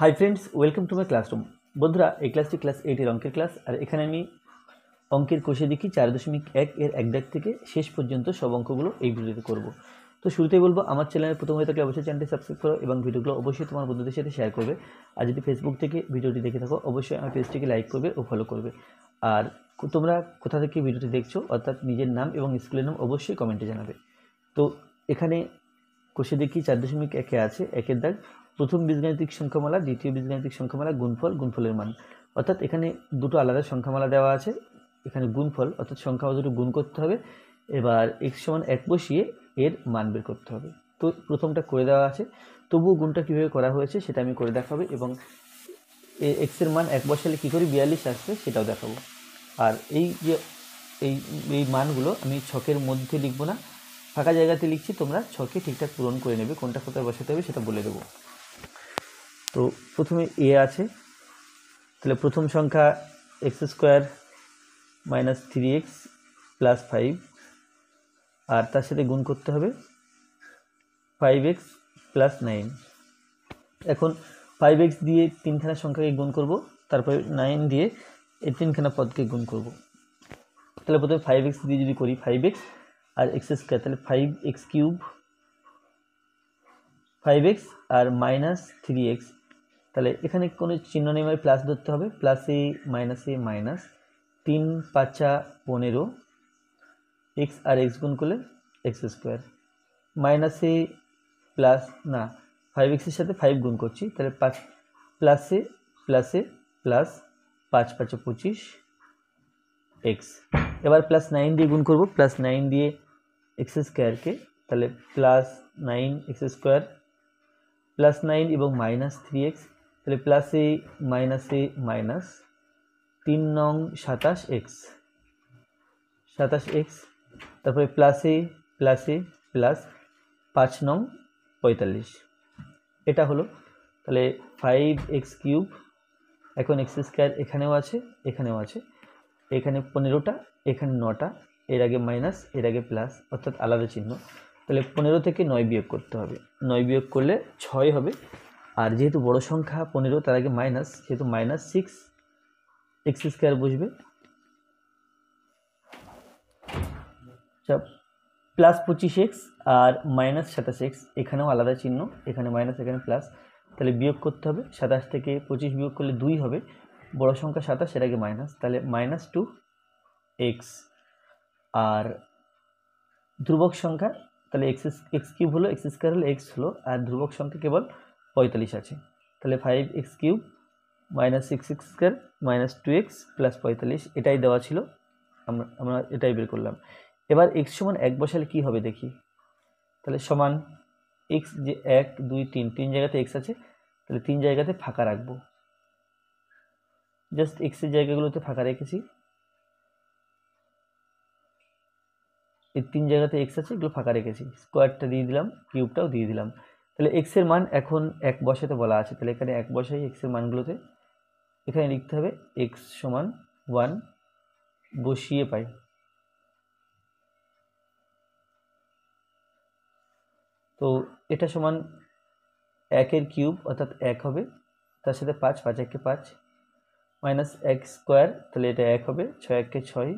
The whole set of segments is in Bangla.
Hi friends, welcome to my classroom. বন্ধুরা, এই ক্লাসটি ক্লাস 8-এর অঙ্কের ক্লাস। আর এখানে আমি অঙ্কের কোষে দেখি 4.1 এর এক দাগ থেকে শেষ পর্যন্ত সব অঙ্কগুলো এই ভিডিওতে করব। তো শুরুতেই বলবো, আমার চ্যানেলে প্রথম হয়ে থাকলে অবশ্যই চ্যানেলটি সাবস্ক্রাইব করো এবং ভিডিওগুলো অবশ্যই তোমার বন্ধুদের সাথে শেয়ার করবে। আর যদি ফেসবুক থেকে ভিডিওটি দেখে থাকো, অবশ্যই আমার পেজটিকে লাইক করবে ও ফলো করবে। আর তোমরা কোথা থেকে ভিডিওটি দেখছো, অর্থাৎ নিজের নাম এবং স্কুলের নাম অবশ্যই কমেন্টে জানাবে। তো এখানে কোষে দেখি 4.1-এ আছে একের দাগ, প্রথম বীজগাণিতিক সংখ্যামালা, দ্বিতীয় বীজগাণিতিক সংখ্যামালা, গুণফল, গুণফলের মান। অর্থাৎ এখানে দুটো আলাদা সংখ্যামালা দেওয়া আছে। এখানে গুণফল অর্থাৎ সংখ্যা দুটো গুণ করতে হবে। এবার x সমান 1 বসিয়ে এর মান বের করতে হবে। তো প্রথমটা করে দেওয়া আছে, তবুও গুণটা কীভাবে করা হয়েছে সেটা আমি করে দেখাবো এবং x এর মান 1 বসালে কী করে 42 আসবে সেটাও দেখাবো। আর এই যে এই মানগুলো আমি ছকের মধ্যে লিখব না, ফাঁকা জায়গাতে লিখছি, তোমরা ছকে ঠিকঠাক পূরণ করে নেবে, কোনটা কোথায় বসাতে হবে সেটা বলে দেবো। তো প্রথমে এ আছে, তাহলে প্রথম সংখ্যা x² - 3x + 5, আর তার সাথে গুণ করতে হবে 5x + 9। এখন 5x দিয়ে তিনখানা সংখ্যাকে গুণ করব, তারপরে 9 দিয়ে এই তিনখানা পদকে গুণ করব। তাহলে প্রথমে 5x দিয়ে যদি করি 5x আর x², তাহলে 5x³ 5x আর -3x, তাহলে এখানে কোনো চিহ্ন নেই, মানে প্লাস ধরতে হবে, প্লাসে মাইনাসে মাইনাস, 3 × 5 = 15, x আর x গুণ করলে x², মাইনাসে প্লাস না 5x এর সাথে 5 গুণ করছি, তাহলে 5 প্লাসে প্লাসে প্লাস 5 × 5 = 25 x। এবার +9 দিয়ে গুণ করব, +9 দিয়ে x²কে, তাহলে +9x² +9 এবং -3x, তাহলে প্লাসে মাইনাসে মাইনাস, 3 নং 27x, তারপরে প্লাসে প্লাসে প্লাস 5 নং 45। এটা হলো, তাহলে 5x³ এখন x² এখানেও আছে এখানেও আছে, এখানে 15টা এখানে 9টা, এর আগে মাইনাস এর আগে প্লাস, অর্থাৎ আলাদা চিহ্ন। তাহলে 15 থেকে 9 বিয়োগ করতে হবে, 9 বিয়োগ করলে 6 হবে। আর যেহেতু বড় সংখ্যা 15, তার আগে মাইনাস, যেহেতু -6x² বসবে, +25x আর -27x, এখানেও আলাদা চিহ্ন, এখানে মাইনাস এখানে প্লাস, তাহলে বিয়োগ করতে হবে। 27 থেকে 25 বিয়োগ করলে 2 হবে, বড় সংখ্যা 27, এর আগে মাইনাস, তাহলে -2x। আর ধ্রুবক সংখ্যা, তাহলে x³ হলো, x² হলো, x হলো, আর ধ্রুবক সংখ্যা কেবল 45 আছে, তাহলে 5x³ - 6x² - 2x + 45, এটাই দেওয়া ছিল, আমরা এটাই বের করলাম। এবার x সমান 1 বসালে কি হবে দেখি, তাহলে সমান x, যে 1 2 3 তিন জায়গাতে x আছে, তাহলে 3 জায়গাতে ফাঁকা রাখবো, জাস্ট x এর জায়গাগুলোতে ফাঁকা রেখেছি, এই 3 জায়গাতে x আছে, এগুলো ফাঁকা রেখেছি, স্কোয়ারটা দিয়ে দিলাম, কিউবটাও দিয়ে দিলাম। তাহলে x এর মান এখন 1 বসাতে বলা আছে, তাহলে এখানে 1 বসাই, x এর মানগুলোতে এখানে লিখতে হবে x সমান 1 বসিয়ে পাই, তো এটা সমান 1-এর কিউব অর্থাৎ 1 হবে, তার সাথে 5, 5 1 5, -x², তাহলে এটা 1 হবে, 6 1 6,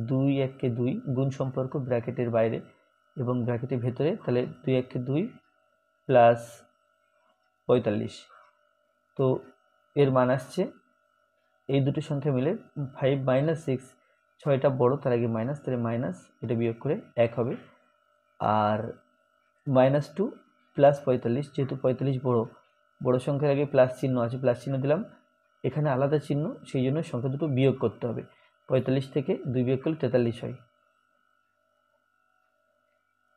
-2 1 2, গুণ সম্পর্ক ব্র্যাকেটের বাইরে এবং ব্র্যাকেটের ভেতরে, তাহলে 2 1 2 প্লাস 45। তো এর মান আসছে, এই দুটো সংখ্যা মিলে 5 - 6, 6টা বড়, তার আগে মাইনাস, তাহলে মাইনাস, এটা বিয়োগ করে 1 হবে, আর -2 + 45, যেহেতু 45 বড় সংখ্যার আগে প্লাস চিহ্ন আছে, প্লাস চিহ্ন দিলাম, এখানে আলাদা চিহ্ন, সেই জন্য সংখ্যা দুটো বিয়োগ করতে হবে, 45 থেকে 2 বিয়োগ করলে 43 হয়।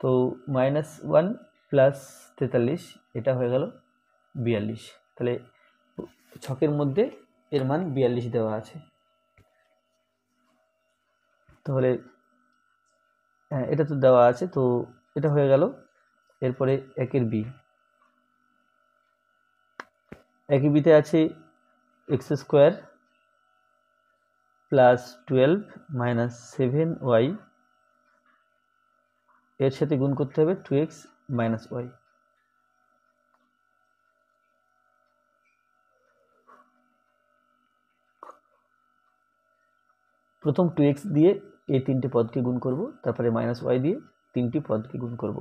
তো -1 + 43, এটা হয়ে গেল 42। তাহলে ছকের মধ্যে এর মান 42 দেওয়া আছে। তাহলে হ্যাঁ, এটা তো দেওয়া আছে, তো এটা হয়ে গেল। এরপরে 1-এর বি, 1-এর বিতে আছে x² + 12 - 7y, এর সাথে গুণ করতে হবে 2x - y। প্রথম 2x দিয়ে এই তিনটে পদকে গুণ করব, তারপরে -y দিয়ে তিনটি পদকে গুণ করব।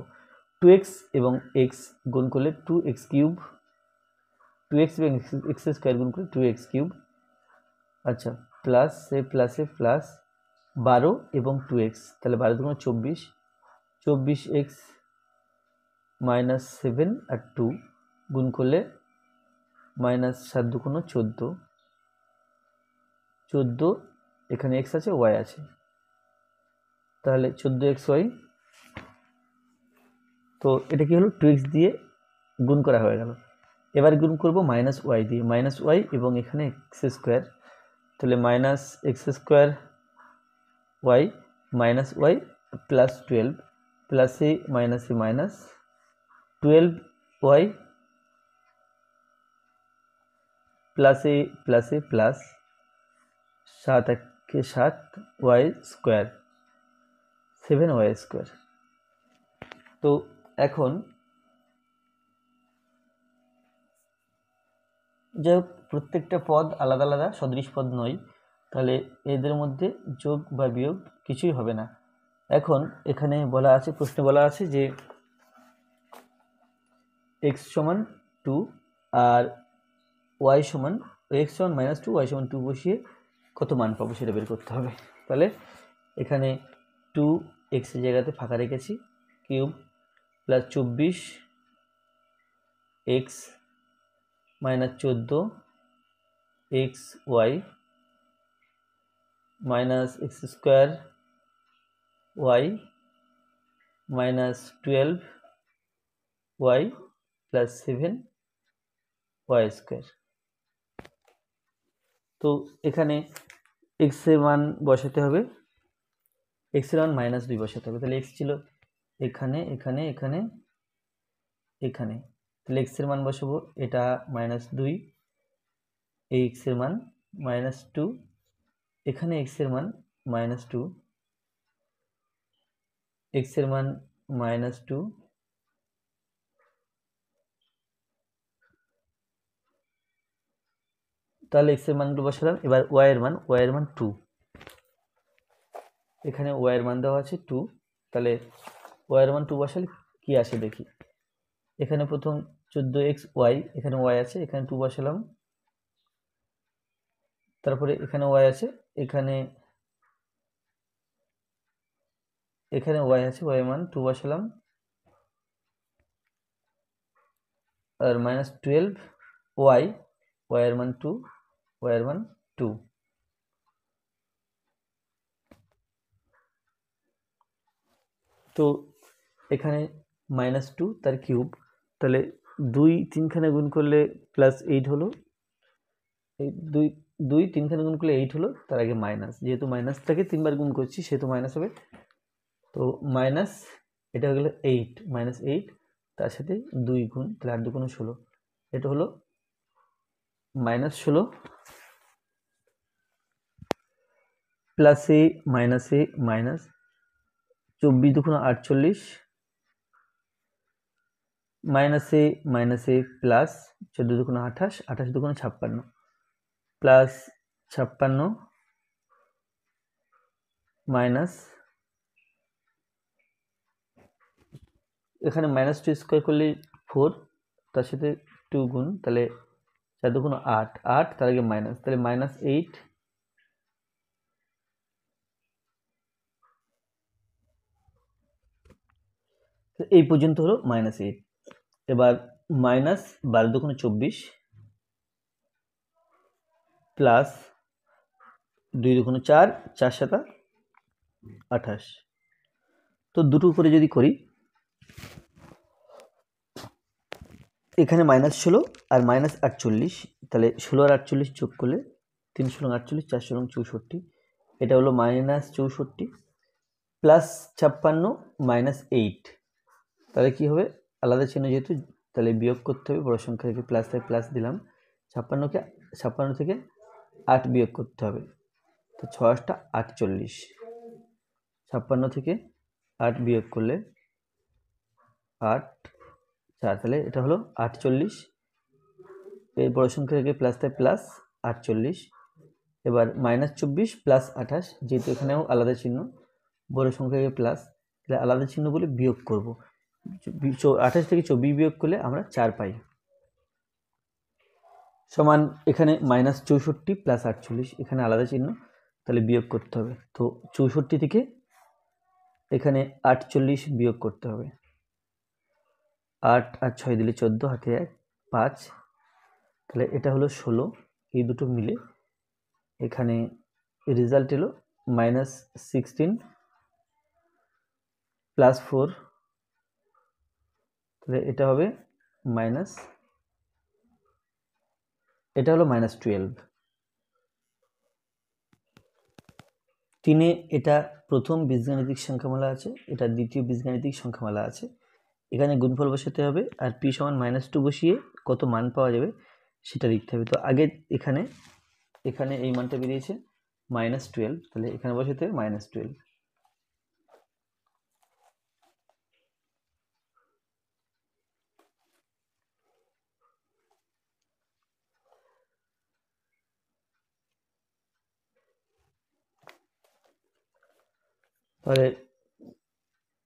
2x এবং x গুণ করলে 2x কিউব, 2x এবং x স্কোয়ার গুণ করলে 2x কিউব। আচ্ছা, প্লাসে প্লাস 12 এবং 2x, তাহলে 12 দুগুণ 24, 24x -7 আর 2 গুণ করলে -7 দুগুণ 14, 14 এখানে x আছে y আছে, তাহলে 14xy। তো এটা কি হলো, 2x দিয়ে গুণ করা হয়ে গেল। এবার গুণ করব -y দিয়ে, -y এবং এখানে x স্কোয়ার, তাহলে -x square y -y plus 12, প্লাসে মাইনাসে মাইনাস 12y প্লাসে প্লাসে প্লাস 7 একে 7 y স্কোয়ার, 7y স্কোয়ার। তো এখন যাই হোক, প্রত্যেকটা পদ আলাদা আলাদা, সদৃশ পদ নয়, তাহলে এদের মধ্যে যোগ বা বিয়োগ কিছুই হবে না। এখন এখানে বলা আছে, প্রশ্নে বলা আছে যে x সমান 2 আর y সমান, x সমান -2 y সমান 2 বসিয়ে কত মান পাবো সেটা বের করতে হবে। তাহলে এখানে 2x এর জায়গাতে ফাঁকা রেখেছি, cube plus 24 x -14 x y minus x square y -12 y plus 7 y square. তো এখানে x এর মান বসাতে হবে, x এর মান -2 বসাতে হবে। তাহলে x ছিল এখানে এখানে এখানে এখানে, তাহলে x এর মান বসাবো, এটা -2, এই x এর মান -2, এখানে x এর মান -2, x এর মান -2, তাহলে x এর মানগুলো বসালাম। এবার y এর মান 2, এখানে y এর মান দেওয়া আছে 2, তাহলে y এর মান 2 বসালে কি আসে দেখি। এখানে প্রথম 14xy, এখানে y আছে, এখানে 2 বসালাম, তারপরে এখানে y আছে, এখানে y আছে, y এর মান 2 বসালাম, আর -12y, y এর মান 2, y এর মান 2। তো এখানে -2 তার কিউব, তাহলে 2 3খানে গুণ করলে +8 হলো, এই 2 3খানে গুণ করলে 8 হলো, তার আগে মাইনাস, যেহেতু মাইনাসটাকে 3বার গুণ করছি সেহেতু মাইনাস হবে। তো মাইনাস, এটা হয়ে গেল 8, -8, তার সাথে 2 গুণ, তাহলে 8 2 16, এটা হলো -16 প্লাসে মাইনাসে মাইনাস 24 2 48, মাইনাসে মাইনাসে প্লাস 14 2 28, 28 2 56, প্লাস 56 মাইনাস, এখানে -2 স্কোয়ার করলে 4, তার সাথে 2 গুণ, তাহলে 4 2 8, 8, তার আগে মাইনাস, তাহলে -8, এই পর্যন্ত হলো -8। এবার -12 2 24 প্লাস 2 2 4, 4 7 28। তো দুটো করে যদি করি, এখানে -16 আর -48, তাহলে 16 আর 48 যোগ করলে 3 16 48, 4 16 64, এটা হলো -64 প্লাস 56 -8, তাহলে কি হবে, আলাদা চিহ্ন যেহেতু, তাহলে বিয়োগ করতে হবে, বড় সংখ্যা থেকে প্লাস, তাই প্লাস দিলাম, 56 থেকে 8 বিয়োগ করতে হবে, তো 6 8 48, 56 থেকে 8 বিয়োগ করলে 8 4, তাহলে এটা হলো 48, এই বড় সংখ্যা থেকে প্লাস, তাই প্লাস 48, এবার -24 প্লাস 28, যেহেতু এখানেও আলাদা চিহ্ন, বড় সংখ্যাকে প্লাস, তাহলে আলাদা চিহ্ন বলে বিয়োগ করব। 28 থেকে 24 বিয়োগ করলে আমরা 4 পাই, সমান এখানে -64 প্লাস 48, এখানে আলাদা চিহ্ন, তাহলে বিয়োগ করতে হবে। তো 64 থেকে এখানে 48 বিয়োগ করতে হবে। 8 আর 6 দিলে 14, হাতে 1, 5, তাহলে এটা হলো 16। এই দুটো মিলে এখানে রেজাল্ট এলো -16 প্লাস 4, তাহলে এটা হবে এটা হলো -12। 3-এ এটা প্রথম বীজগাণিতিক সংখ্যামালা আছে, এটা দ্বিতীয় বীজগাণিতিক সংখ্যামালা আছে। এখানে গুণফল বসাতে হবে আর p সমান -2 বসিয়ে কত মান পাওয়া যাবে সেটা লিখতে হবে। তো আগে এখানে এই মানটা বেরিয়েছে -12, তাহলে এখানে বসাতে হবে -12। তাহলে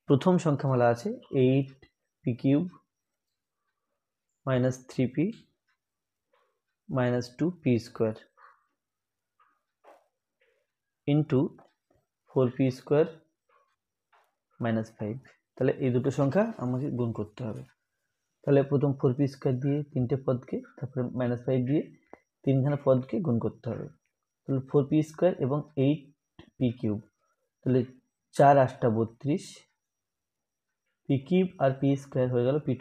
প্রথম সংখ্যামালা আছে 8p³ -3p -2p² into 4p² -5। তাহলে এই দুটো সংখ্যা আমাকে গুণ করতে হবে। তাহলে প্রথম 4p² দিয়ে 3টে পদকে, তারপরে -5 দিয়ে 3খানা পদকে গুণ করতে হবে। তাহলে 4p² এবং 8p³, তাহলে 4 × 8 = 32, p³ আর p² হয়ে গেল p⁵।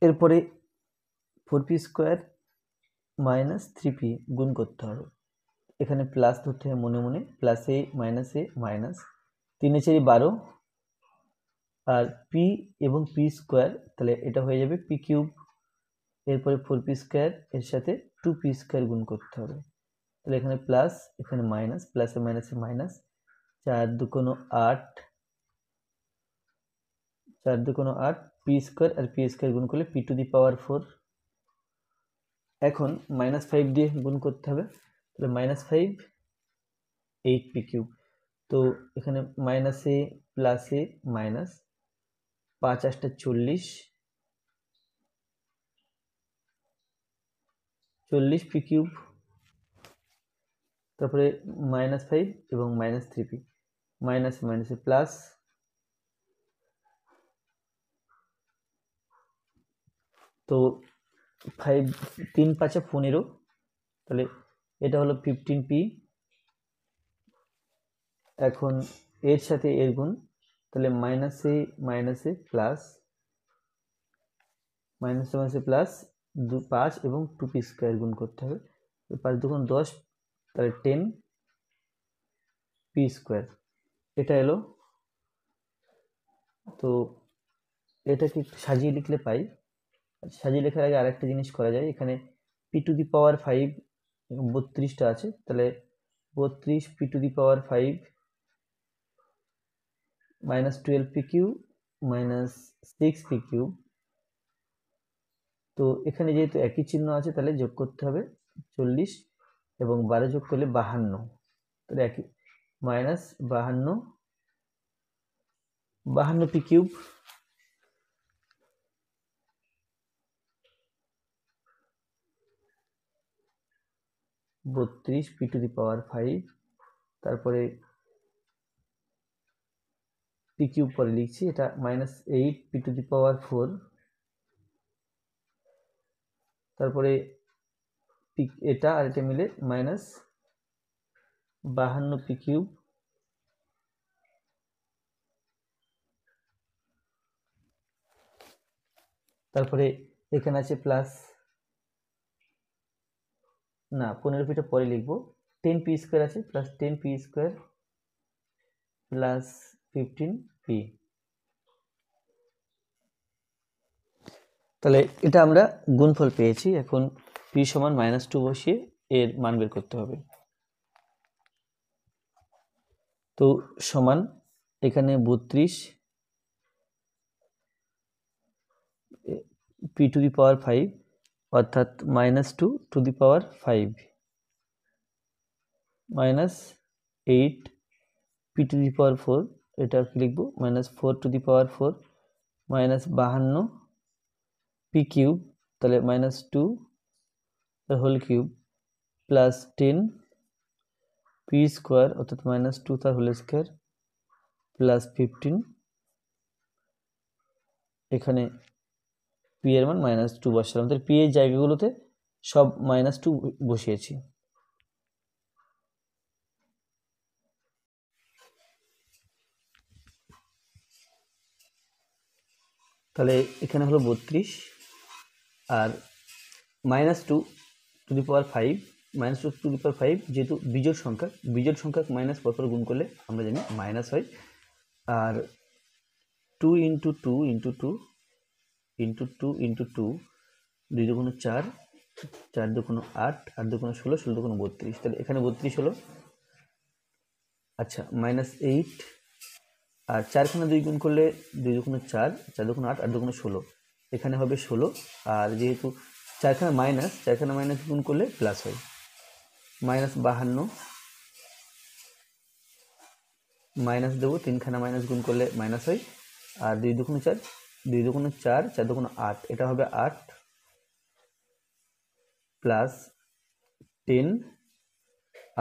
এরপরে 4p² -3p গুণ করতে হবে। এখানে প্লাস ধরতে হবে মনে মনে, +a -a, 3 × 4 = 12, আর p এবং p², তাহলে এটা হয়ে যাবে p³। এরপরে 4p² এর সাথে 2p² গুণ করতে হবে, তাহলে এখানে প্লাস, এখানে মাইনাস, প্লাসে মাইনাসে মাইনাস, 4 × 2 = 8, 4 × 2 = 8, p² আর p² গুণ করলে p⁴। এখন -5 দিয়ে গুণ করতে হবে, তাহলে -5 8p³। তো এখানে -a +a মাইনাস, 5 × 8 = 40, 40p³, তারপরে -5 এবং -3p, মাইনাস মাইনাসে প্লাস, তো 5 3 × 5 = 15, তাহলে এটা হলো 15p। এখন এর সাথে এর গুণ, তাহলে -a প্লাস, প্লাস 5 এবং 2p² গুণ করতে হবে, 5 × 2 = 10, তাহলে 10p², এটা এলো। তো এটাকে সাজিয়ে লিখলে পাই। সাজিয়ে লেখার আগে আরেকটা জিনিস করা যায়, এখানে p⁵ 32টা আছে, তাহলে 32 p⁵ -12p³ -6p³। তো এখানে যেহেতু একই চিহ্ন আছে, তাহলে যোগ করতে হবে 40 এবং 12 যোগ করলে 52, তাহলে একই -52p³ 32 p⁵, তারপরে p³ পরে লিখছি, এটা -8 p⁴, তারপরে এটা আর এটা মিলে -52p³, তারপরে এখানে আছে প্লাস, না 15pটা পরে লিখবো, 10p² আছে, প্লাস 10p² প্লাস 15p। তাহলে এটা আমরা গুণফল পেয়েছি। এখন p সমান -2 বসিয়ে এর মান বের করতে হবে। তো সমান এখানে 32 p⁵, অর্থাৎ -2 to the power 5 minus 8 P to the power 4, এটা কি লিখবো minus 4 to the power 4 minus 52 P cube, তাহলে মাইনাস 2 তার whole cube plus 10 P square অর্থাৎ মাইনাস 2 তার হোল স্কোয়ার প্লাস 15, এখানে পি এর মান মাইনাস 2 বসালাম, তাহলে পি এর জায়গাগুলোতে সব মাইনাস 2 বসিয়েছি। তাহলে এখানে হলো 32 আর minus 2 to the power 5, minus 2 to the power 5 যেহেতু বিজোড় সংখ্যা মাইনাস পরপর গুণ করলে আমরা জানি মাইনাস হয়। আর 2 ইন্টু 2 ইন্টু 2 ইন্টু 2 ইন্টু 2, 2 দুগুণ 4, 4 দুগুণ 8, 8 দুগুণ 16, 16 দুগুণ 32, তাহলে এখানে 32 হলো। আচ্ছা মাইনাস 8 আর 4খানা 2 গুণ করলে 2 দুগুণ 4, 4 দুগুণ 8, 8 দুগুণ 16, এখানে হবে 16। আর যেহেতু 4খানা মাইনাস গুণ করলে প্লাস হয়, মাইনাস 52 মাইনাস দেবো, 3খানা মাইনাস গুণ করলে মাইনাস হয়। আর 2 দুগুণ 4, 2 দুগুণ 4, 4 দুগুণ 8, এটা হবে 8 প্লাস 10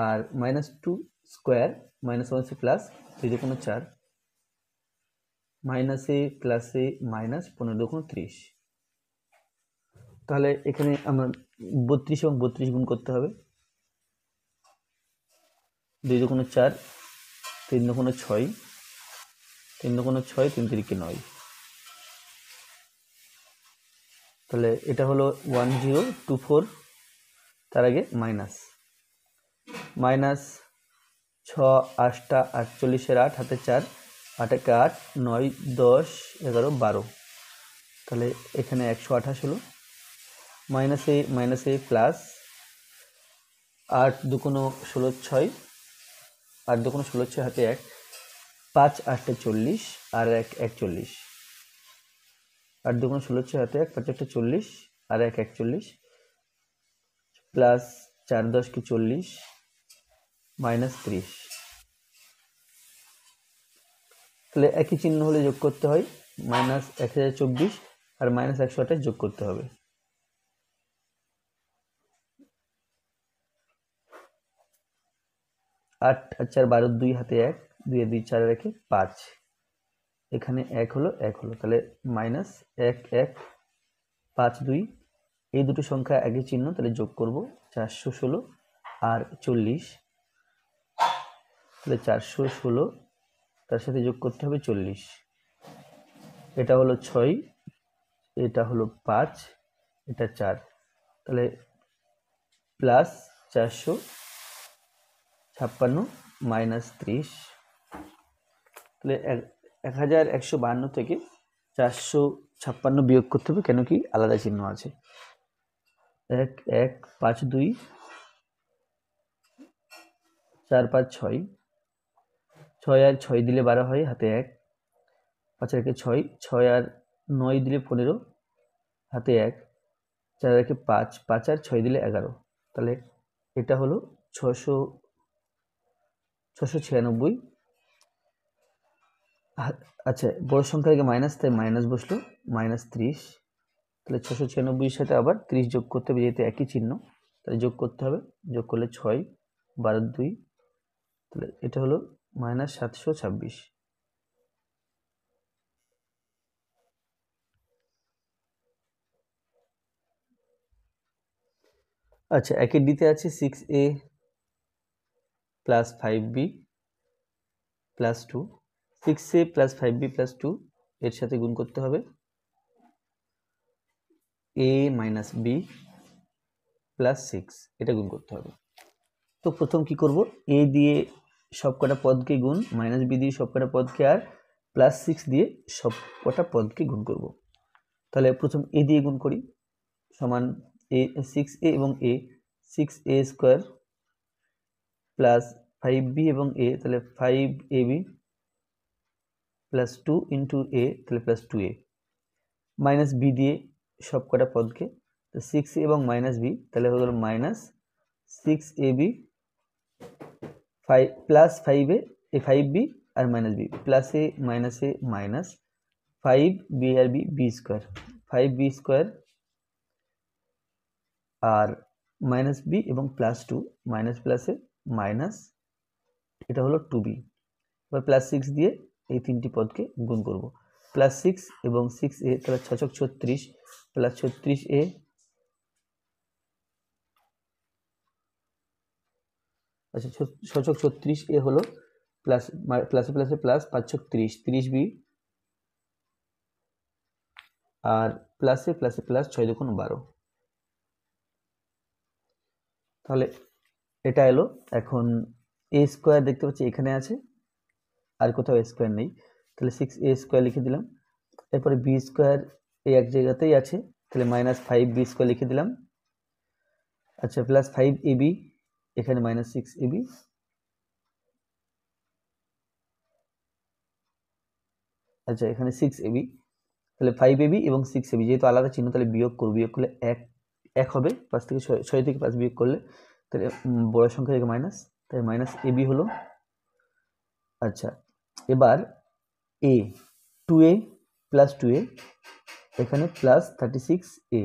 আর মাইনাস 2 স্কোয়ার মাইনাস 1 প্লাস 2 দুগুণ 4 মাইনাসে প্লাসে মাইনাস 15 দুগুণ 30, তাহলে এখানে আমরা 32 এবং 32 গুণ করতে হবে। 2 দুগুণ 4, 3 দুগুণ 6, 3 দুগুণ 6, 3 তিরিকে 9, তাহলে এটা হলো 1024, তার আগে মাইনাস 6 8 48 8 হাতে 4, 8 একে 8, 9 10 11 12, তাহলে এখানে 128 হলো। মাইনাসে প্লাস 8 দুগুণ 16 6, 8 দুগুণ 16 6 হাতে 1, 5 8 40 আর 1 41, 8 দুগুণ 16 6 হাতে 1, 5 1 40 আর 1 41 প্লাস 4 10 কি 40 মাইনাস 30, তাহলে একই চিহ্ন হলে যোগ করতে হয়, মাইনাস 1024 আর মাইনাস 128 যোগ করতে হবে। 8 আর 4 12, 2 হাতে 1, 2 2 4 রেখে 5, এখানে 1 হলো, তাহলে মাইনাস 1 1 5 2, এই দুটো সংখ্যা একই চিহ্ন, তাহলে যোগ করব 416 আর 40, তাহলে 416 তার সাথে যোগ করতে হবে 40, এটা হলো 6, এটা হলো 5, এটা 4, তাহলে প্লাস 456 মাইনাস 30, তাহলে 1152 থেকে 456 বিয়োগ করতে হবে, কেন কি আলাদা চিহ্ন আছে। 1 1 5 2 4 5 6, 6 আর 6 দিলে 12 হয়, হাতে 1, 5 রেখে 6, 6 আর 9 দিলে 15, হাতে 1, 4 রেখে 5, 5 আর 6 দিলে 11, তাহলে এটা হলো 696। আচ্ছা বড় সংখ্যা থেকে মাইনাস, তাই মাইনাস বসলো, মাইনাস 30, তাহলে 696 সাথে আবার 30 যোগ করতে হবে, যেহেতু একই চিহ্ন তাহলে যোগ করতে হবে, যোগ করলে 6 12 2, তাহলে এটা হলো মাইনাস 726। আচ্ছা একের ডিতে আছে 6a plus 5b plus 2, 6a plus 5b plus 2 এর সাথে গুণ করতে হবে a মাইনাস b প্লাস 6, এটা গুণ করতে হবে। তো প্রথম কি করব, a দিয়ে সবকটা পদকে গুণ, মাইনাস b দিয়ে সবকটা পদকে, আর প্লাস 6 দিয়ে সবকটা পদকে গুণ করব। তাহলে প্রথম a দিয়ে গুণ করি, সমান a 6a এবং a, 6a square plus 5b এবং a, তাহলে 5ab প্লাস 2 ইন্টু a, তাহলে প্লাস 2a, মাইনাস b দিয়ে সবকটা পদকে, তো 6a এবং মাইনাস b, তাহলে হয়ে গেল মাইনাস 6ab প্লাস 5a এ 5b আর মাইনাস বি, প্লাস এ মাইনাস 5b আর বি স্কোয়ার, 5b স্কোয়ার আর মাইনাস বি এবং প্লাস 2 মাইনাস প্লাসে মাইনাস, এটা হলো 2b। এবার প্লাস 6 দিয়ে এই তিনটি পদকে গুণ করব, প্লাস 6 এবং 6a, তাহলে 6 36 প্লাস 36a, আচ্ছা 6 36a হলো প্লাস প্লাসে প্লাসে প্লাস 5 30 30b আর প্লাসে প্লাসে প্লাস 6 2 12। তাহলে এটা এলো। এখন এ স্কোয়ার দেখতে পাচ্ছি এখানে আছে, আর কোথাও স্কোয়ার নেই, তাহলে 6a স্কোয়ার লিখে দিলাম। এরপরে বি স্কোয়ার এই এক জায়গাতেই আছে, তাহলে মাইনাস 5b স্কোয়ার লিখে দিলাম। আচ্ছা প্লাস 5ab, এখানে মাইনাস 6ab, আচ্ছা এখানে 6ab, তাহলে 5ab এবং 6ab যেহেতু আলাদা চিহ্ন, তাহলে বিয়োগ করব, বিয়োগ করলে এক হবে, 5 থেকে 6 থেকে 5 বিয়োগ করলে, তাহলে বড় সংখ্যা থেকে মাইনাস, তাই মাইনাস ab হলো। আচ্ছা এবার a 2a প্লাস 2a, এখানে প্লাস 36a,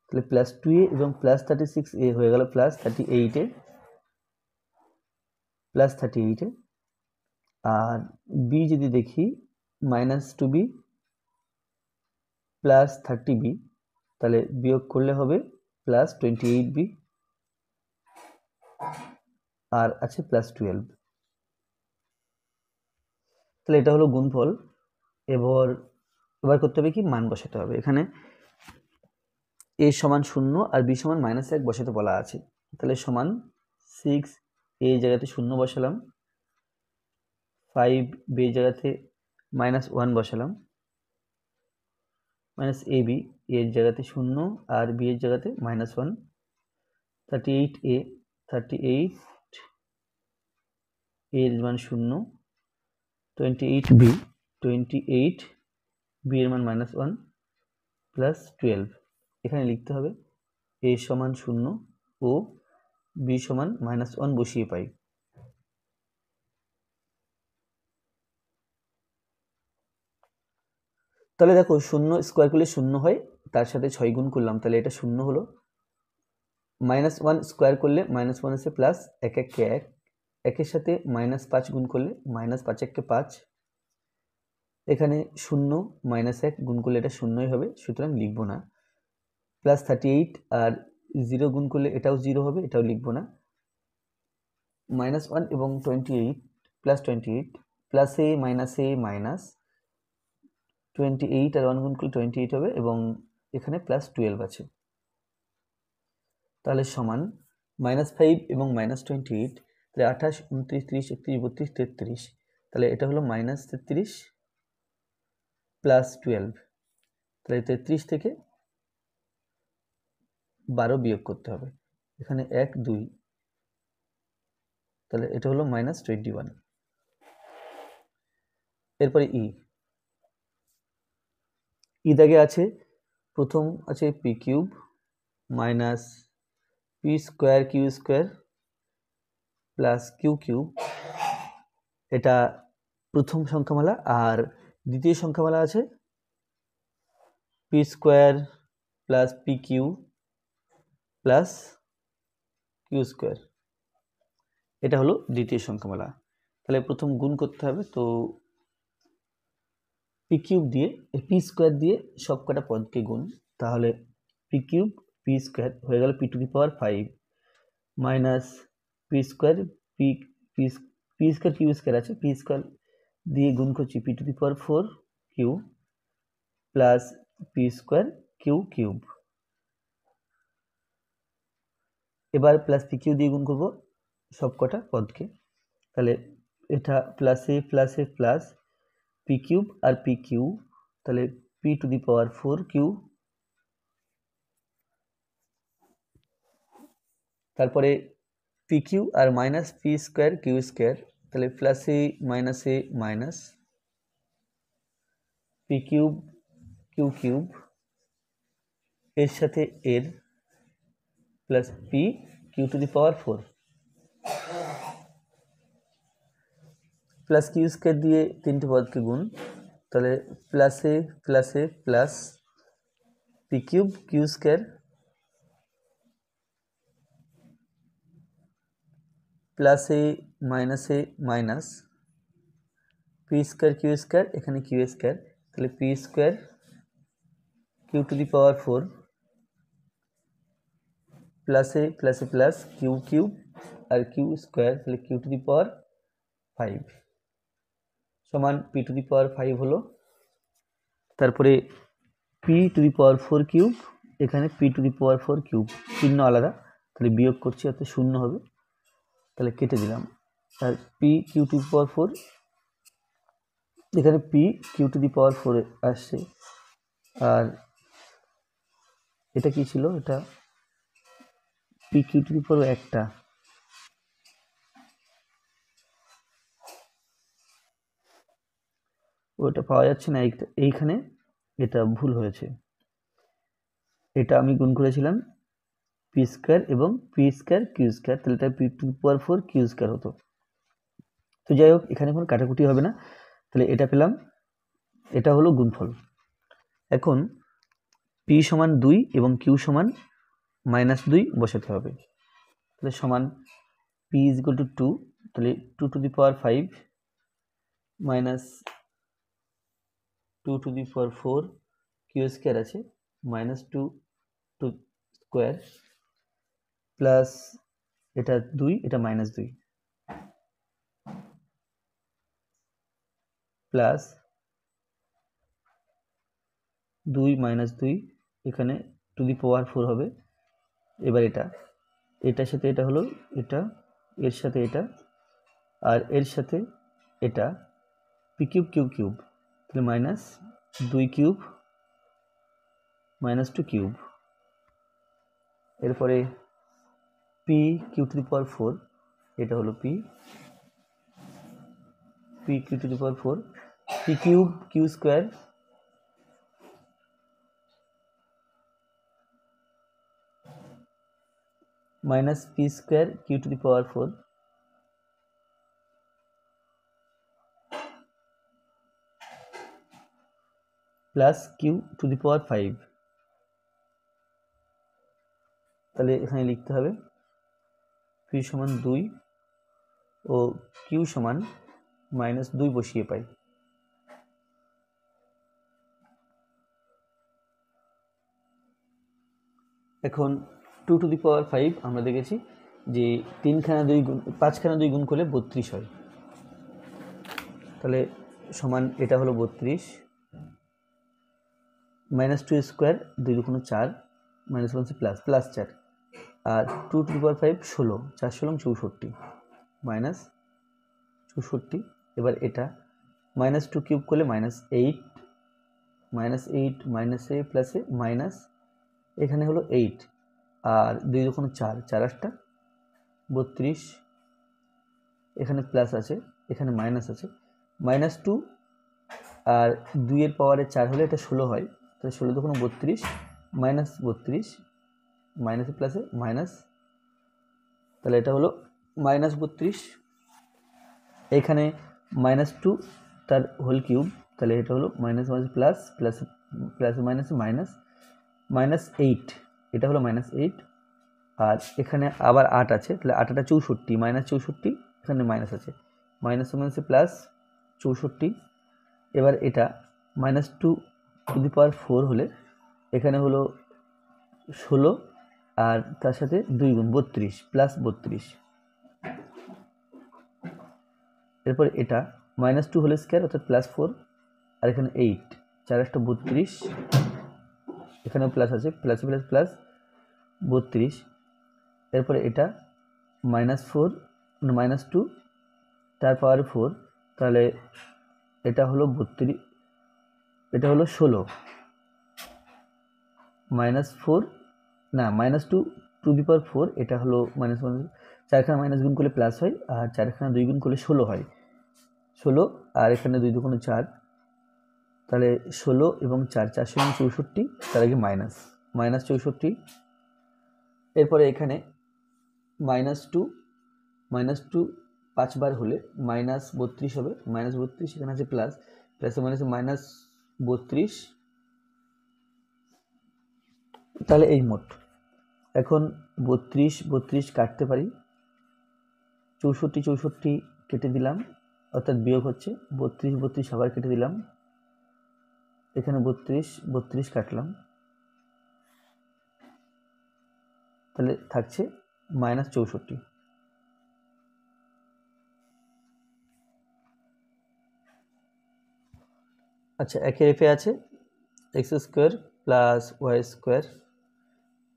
তাহলে প্লাস 2a এবং প্লাস 36a হয়ে গেল প্লাস 38a, প্লাস 38a। আর b যদি দেখি মাইনাস 2b প্লাস 30b, তাহলে বিয়োগ করলে হবে প্লাস 28b আর আছে প্লাস 12। তাহলে এটা হলো গুণফল। এবার করতে হবে কি, মান বসাতে হবে। এখানে a সমান 0 আর b সমান -1 বসাতে বলা আছে, তাহলে সমান 6 a জায়গাতে 0 বসালাম, 5 b জায়গাতে -1 বসালাম, মাইনাস ab এর জায়গাতে 0 আর b এর জায়গাতে -1, 38a 38 এর মান 0, 28b 28 b এর মান -1 প্লাস 12। এখানে লিখতে হবে a সমান 0 ও b সমান -1 বসিয়ে পাই। তাহলে দেখো 0 স্কোয়ার করলে 0 হয়, তার সাথে 6 গুণ করলাম, তাহলে এটা 0 হলো। -1 স্কোয়ার করলে -1 আছে প্লাস 1 1 কে 1, একের সাথে -5 গুণ করলে -5 1 কে 5, এখানে 0 -1 গুণ করলে এটা 0ই হবে, সুতরাং লিখব না। প্লাস 38 আর 0 গুণ করলে এটাও 0 হবে, এটাও লিখব না। -1 এবং 28 প্লাস 28 প্লাস এ মাইনাস 28 আর 1 গুণ করলে 28 হবে এবং এখানে প্লাস 12 আছে। তাহলে সমান -5 এবং -28, তাহলে 28 29 30 31 32 33, তাহলে এটা হলো -33 প্লাস 12, তাহলে 33 থেকে 12 বিয়োগ করতে হবে, এখানে 1 2, তাহলে এটা হলো -21। এরপরে ই দাগে আছে, প্রথম আছে p cube minus P square Q square plus Q cube, এটা প্রথম সংখ্যামালা। আর দ্বিতীয় সংখ্যামালা আছে p square plus P q plus Q square, এটা হলো দ্বিতীয় সংখ্যামালা। তাহলে প্রথম গুণ করতে হবে, তো পি কিউব দিয়ে পি স্কোয়ার দিয়ে সব কটা পদকে গুণ, তাহলে পি কিউব পি স্কোয়ার হয়ে গেল p to the power 5 minus P square p square Q square আছে, পি স্কোয়ার দিয়ে গুণ করছি p to the power 4 q plus p square q cube. এবার প্লাস পি কিউ দিয়ে গুণ করবো সব কটা পদকে, তাহলে এটা প্লাসে প্লাসে প্লাস পি কিউব আর পি কিউ, তাহলে P to the power 4 Q, তারপরে পি কিউ আর minus P square Q square, তাহলে প্লাসে minus P cube Q cube এর সাথে এর plus P Q to the power 4, plus Q square দিয়ে তিনটে পদকে গুণ, তাহলে প্লাস এ plus P cube Q square plus এ minus P square Q square, এখানে কিউ স্কোয়ার, তাহলে P square Q to the power 4 plus এ প্লাস কিউ কিউব আর কিউ স্কোয়ার, তাহলে কিউ টু দি পাওয়ার 5 সমান পি টু দি পাওয়ার 5 হলো। তারপরে P to the power 4 cube, এখানে P to the power 4 cube, চিহ্ন আলাদা, তাহলে বিয়োগ করছি, অর্থাৎ শূন্য হবে, তাহলে কেটে দিলাম। আর P Q to the power 4, এখানে P Q to the power 4 আসছে, আর এটা কি ছিল, এটা পি কিউ টু দি পাওয়ার একটা, ওটা পাওয়া যাচ্ছে না, এইখানে এটা ভুল হয়েছে, এটা আমি গুণ করেছিলাম পি স্কোয়ার এবং পি স্কোয়ার কিউ স্কোয়ার, তাহলে এটা p to the power 4 q square হতো। তো যাই হোক, এখানে কোনো কাটাকুটি হবে না, তাহলে এটা পেলাম, এটা হলো গুণফল। এখন পি সমান 2 এবং কিউ সমান -2 বসাতে হবে, তাহলে সমান পি ইজ ইকুয়াল টু 2, তাহলে 2 to the power 5 minus 2 to the power 4 q square আছে, -2 টু স্কোয়ার প্লাস এটা 2, এটা -2 প্লাস 2 -2, এখানে টু দি পাওয়ার 4 হবে। এবার এটার সাথে এটা হলো, এটা এর সাথে এটা, আর এর সাথে এটা পি কিউব কিউ কিউব, তাহলে -2 কিউব -2 কিউব, এরপরে P Q to the power 4, এটা হলো P Q to the power 4, P cube Q square minus P square Q to the power 4 plus Q to the power 5, তাহলে এখানে লিখতে হবে পি সমান 2 ও কিউ সমান -2 বসিয়ে পাই। এখন 2 টু দি পাওয়ার 5 আমরা দেখেছি যে 5খানা 2 গুণ করলে 32 হয়, তাহলে সমান এটা হলো 32 -2 স্কোয়ার 2 দুগুণ 4 -1 plus 4, R 2 to the power 5 16, 4 16 64 -64, এবার এটা -2 কিউব করলে -8 -a প্লাস এ মাইনাস, এখানে হলো 8, আর 2 দুগুণ 4, 4 8 32, এখানে প্লাস আছে, এখানে মাইনাস আছে, -2 আর 2 এর পাওয়ারে 4 হলে এটা 16 হয়, তাহলে 16 দুগুণ 32 -32 মাইনাসে প্লাসে মাইনাস, তাহলে এটা হলো -32, এখানে -2 তার হোল কিউব, তাহলে এটা হলো প্লাস মাইনাসে -8, এটা হলো -8, আর এখানে আবার 8 আছে, তাহলে 8 টা 64 -64, এখানে মাইনাস আছে, মাইনাসে প্লাস 64, এবার এটা -2 টু দি পাওয়ার 4 হলে এখানে হলো 16, আর তার সাথে 2 গুণ 32 প্লাস 32, এরপর এটা -2 হোল স্কোয়ার অর্থাৎ +4, আর এখানে 8, 4 8 32, এখানেও প্লাস আছে, প্লাস প্লাস 32, এরপরে এটা -2 তার পাওয়ার 4, তাহলে এটা হলো 32, এটা হলো 16 -4 না -2 টু দি পাওয়ার 4, এটা হলো -1, 4খানা মাইনাস গুণ করলে প্লাস হয়, আর 4খানা 2 গুণ করলে 16 হয়, 16, আর এখানে 2 দুগুণ 4, তাহলে 16 এবং 4 64, তার আগে -64, এরপরে এখানে -2 5 বার হলে -32 হবে। -32 এখানে আছে প্লাস, প্লাসে মাইনাসে -32, তাহলে এই মোট। এখন 32 32 কাটতে পারি, 64 64 কেটে দিলাম, অর্থাৎ বিয়োগ হচ্ছে 32 32 আবার কেটে দিলাম, এখানে 32 32 কাটলাম, তাহলে থাকছে -64। আচ্ছা, একের এফে আছে X square plus Y square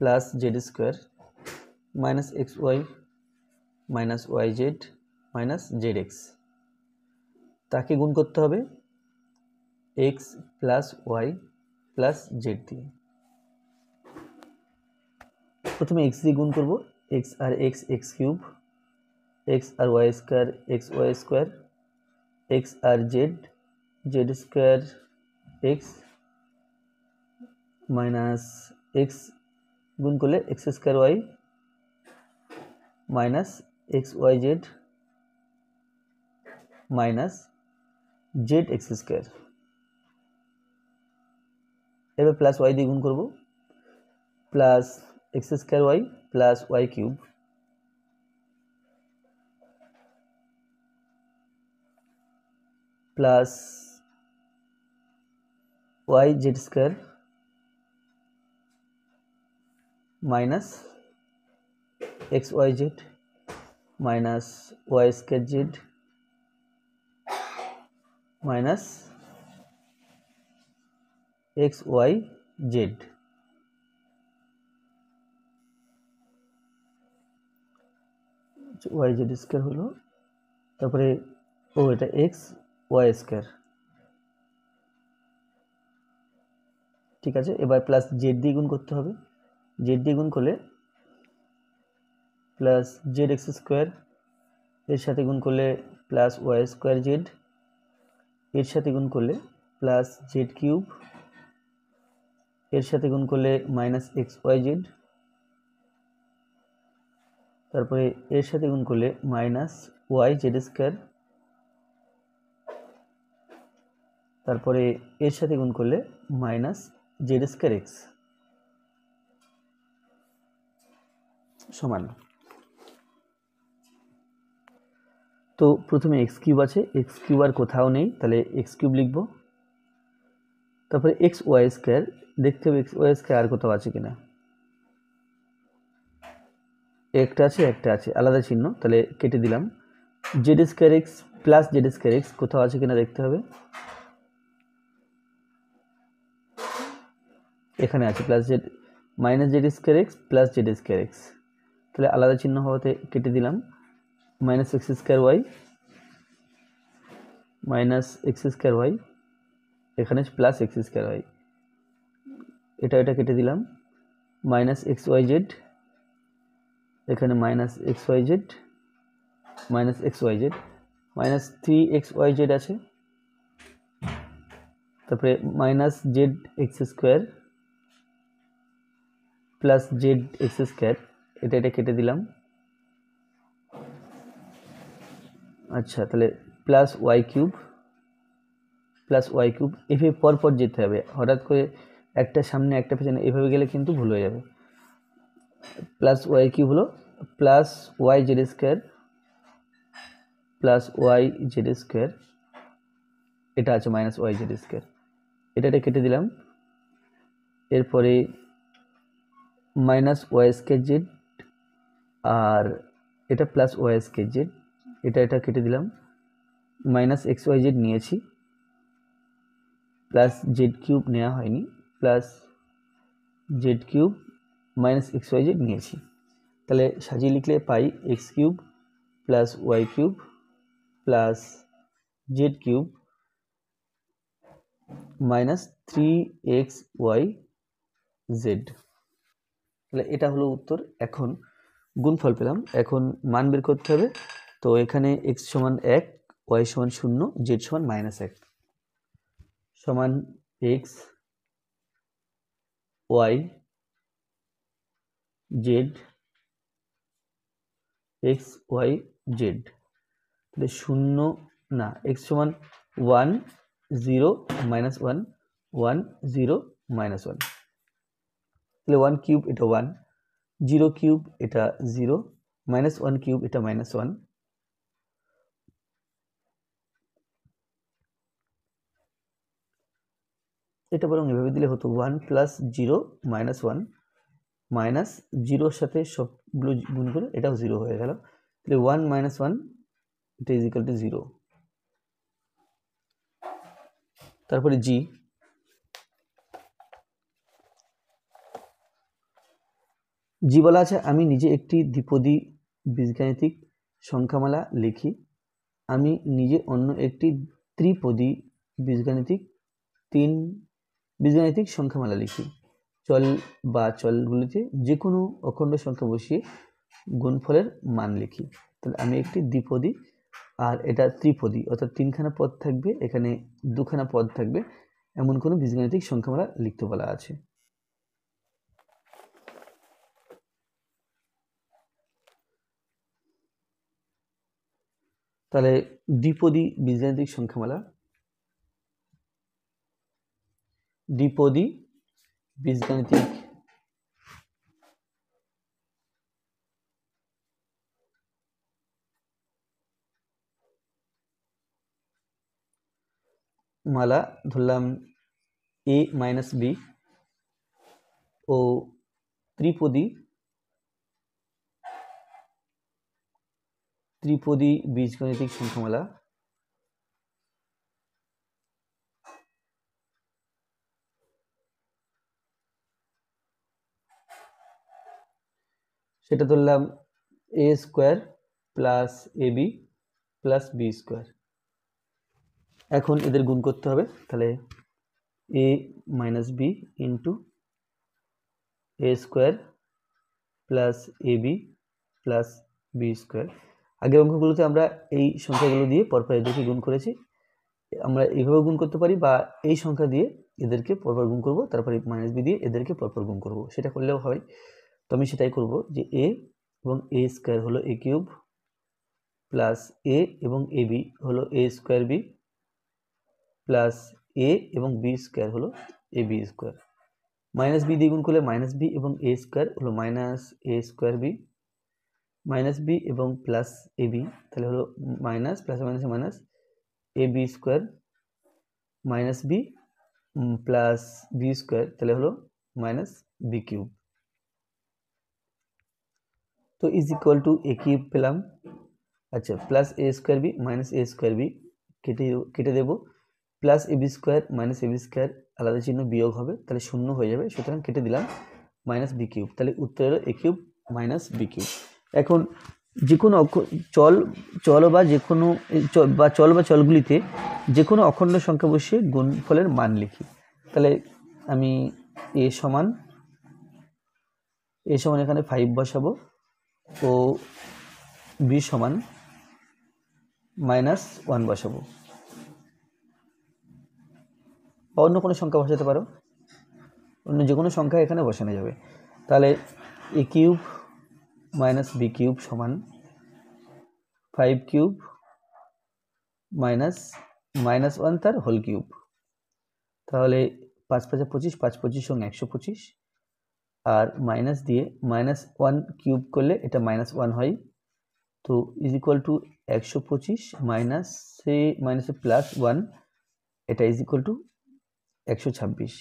plus Z square minus x Y minus Y Z minus Z X, তাকে গুণ করতে হবে X plus Y plus Z দিয়ে। প্রথমে এক্স দিয়ে গুণ করব, এক্স আর এক্স এক্স কিউব, এক্স আর Y square X Y square, X আর Z Z square X minus X গুণ করলে X square Y minus x Y Z minus Z X square. এবার প্লাস ওয়াই দিয়ে গুণ করব, plus x square y plus Y cube plus y z square minus x Y Z minus Y square z minus x Y z. Y z square হলো, তারপরে এটা এক্স ওয়াই স্কোয়ার, ঠিক আছে। এবার প্লাস জেড দিয়ে গুণ করতে হবে, জেড দিয়ে গুণ করলে প্লাস জেড এক্স স্কোয়ার, এর সাথে গুণ করলে প্লাস ওয়াই স্কোয়ার জেড, এর সাথে গুণ করলে প্লাস জেড কিউব, এর সাথে গুণ করলে মাইনাস এক্স ওয়াই জেড, তারপরে এর সাথে গুণ করলে মাইনাস ওয়াই জেড স্কোয়ার, তারপরে এর সাথে গুণ করলে মাইনাস জেড স্কোয়ার এক্স সমান। তো প্রথমে এক্স কিউব আছে, এক্স কিউব আর কোথাও নেই, তাহলে এক্স কিউব লিখব। তারপরে এক্স ওয়াই স্কোয়ার, দেখতে হবে এক্স ওয়াই স্কোয়ার আর কোথাও আছে কিনা, একটা আছে আলাদা চিহ্ন, তাহলে কেটে দিলাম। Z square x plus Z square x কোথাও আছে কিনা দেখতে হবে, এখানে আছে plus z minus z square x plus Z square x, তাহলে আলাদা চিহ্ন হওয়াতে কেটে দিলাম। Minus x square Y minus x square y, এখানে প্লাস এক্স স্কোয়ার ওয়াই, এটা কেটে দিলাম। মাইনাস এক্স ওয়াই জেড, এখানে minus x Y Z minus x Y Z, minus 3 x Y z আছে, তারপরে minus Z X square plus Z X square, এটা কেটে দিলাম। আচ্ছা, তাহলে প্লাস ওয়াই কিউব এভাবে পরপর যেতে হবে, হঠাৎ করে একটা সামনে একটা পেছনে এভাবে গেলে কিন্তু ভুল হয়ে যাবে। প্লাস ওয়াই কিউব হলো plus y z square plus y z square, এটা আছে মাইনাস ওয়াই জেড স্কোয়ার, এটা কেটে দিলাম। এরপরে মাইনাস ওয়াই স্কোয়ার জেড আর এটা প্লাস ওয়াই স্কোয়ার জেড, এটা কেটে দিলাম। মাইনাস এক্স ওয়াই জেড নিয়েছি, প্লাস জেড কিউব নেওয়া হয়নি, plus Z cube minus x Y Z নিয়েছি, তাহলে সাজিয়ে লিখলে পাই X cube plus Y cube plus Z cube minus 3 x Y Z, তাহলে এটা হলো উত্তর। এখন গুণফল পেলাম, এখন মান বের করতে হবে। তো এখানে এক্স সমান 1, ওয়াই সমান 0, জেড সমান -1 সমান x Y z x Y Z, তাহলে 0 না, x সমান 1 0 মাইনাস 1 1 0 মাইনাস 1, তাহলে 1 কিউব এটা 1, 0 কিউব এটা 0, মাইনাস 1 কিউব এটা মাইনাস 1, এটা বরং এভাবে দিলে হতো 1 প্লাস 0 মাইনাস 1 মাইনাস 0 সাথে সবগুলো গুণ করে এটাও 0 হয়ে গেল, তাহলে 1 মাইনাস 1 এটা ইজ ইকুয়াল টু 0। তারপরে জি, জি বলা আছে আমি নিজে একটি দ্বিপদী বীজগাণিতিক সংখ্যামালা লিখি, আমি নিজে অন্য একটি ত্রিপদী বীজগাণিতিক সংখ্যামালা লিখি। চল বা চলগুলিতে যে কোনো অখণ্ড সংখ্যা বসিয়ে গুণফলের মান লিখি। তাহলে আমি একটি দ্বিপদী আর এটা ত্রিপদী, অর্থাৎ 3খানা পদ থাকবে, এখানে 2খানা পদ থাকবে, এমন কোনো বীজগাণিতিক সংখ্যামালা লিখতে বলা আছে। তাহলে দ্বিপদী বীজগাণিতিক সংখ্যামালা, দ্বিপদী বীজগাণিতিক মালা ধরলাম a মাইনাস b ও ত্রিপদী বীজগাণিতিক সংখ্যামালা সেটা ধরলাম a square plus ab plus b square. এখন এদের গুণ করতে হবে, তাহলে a minus b into a square plus ab plus b square. আগের অঙ্কগুলোতে আমরা এই সংখ্যাগুলো দিয়ে পরপর এদেরকে গুণ করেছি, আমরা এইভাবে গুণ করতে পারি বা এই সংখ্যা দিয়ে এদেরকে পরপর গুণ করব, তারপরে মাইনাস বি দিয়ে এদেরকে পরপর গুণ করব, সেটা করলেও হয়। তো আমি সেটাই করব, যে a এবং a স্কোয়ার হলো a কিউব প্লাস a এবং ab হলো a square b plus a এবং b স্কোয়ার হলো ab স্কোয়ার। মাইনাস বি দিয়ে গুণ করলে মাইনাস বি এবং a স্কোয়ার হলো minus a square b, minus b এবং প্লাস ab তাহলে হলো minus plus minus minus ab square minus b plus b square তাহলে হলো মাইনাস বি কিউব। তো is equal to a cube পেলাম, আচ্ছা প্লাস এ স্কোয়ার বি মাইনাস এ স্কোয়ার বি কেটে দেবো, plus A B square minus A B square আলাদা চিহ্ন বিয়োগ হবে, তাহলে 0 হয়ে যাবে, সুতরাং কেটে দিলাম মাইনাস বি কিউব, তাহলে উত্তর হলো এ কিউব মাইনাস বি কিউব। এখন যে কোনো চলগুলিতে যে কোনো অখণ্ড সংখ্যা বসিয়ে গুণফলের মান লিখি। তাহলে আমি এ সমান এখানে 5 বসাবো ও বি সমান -1 বসাবো, অন্য কোনো সংখ্যা বসাতে পারো, অন্য যে কোনো সংখ্যা এখানে বসানো যাবে। তাহলে এ কিউব মাইনাস বি কিউব সমান 5 কিউব -1 তার হোল কিউব, তাহলে 5 5 25, 5 25 সঙ্গে 125, আর মাইনাস দিয়ে -1 কিউব করলে এটা -1 হয়, তো ইজ ইকুয়াল টু 125 মাইনাসে প্লাস 1, এটা ইজ ইকুয়াল টু 126।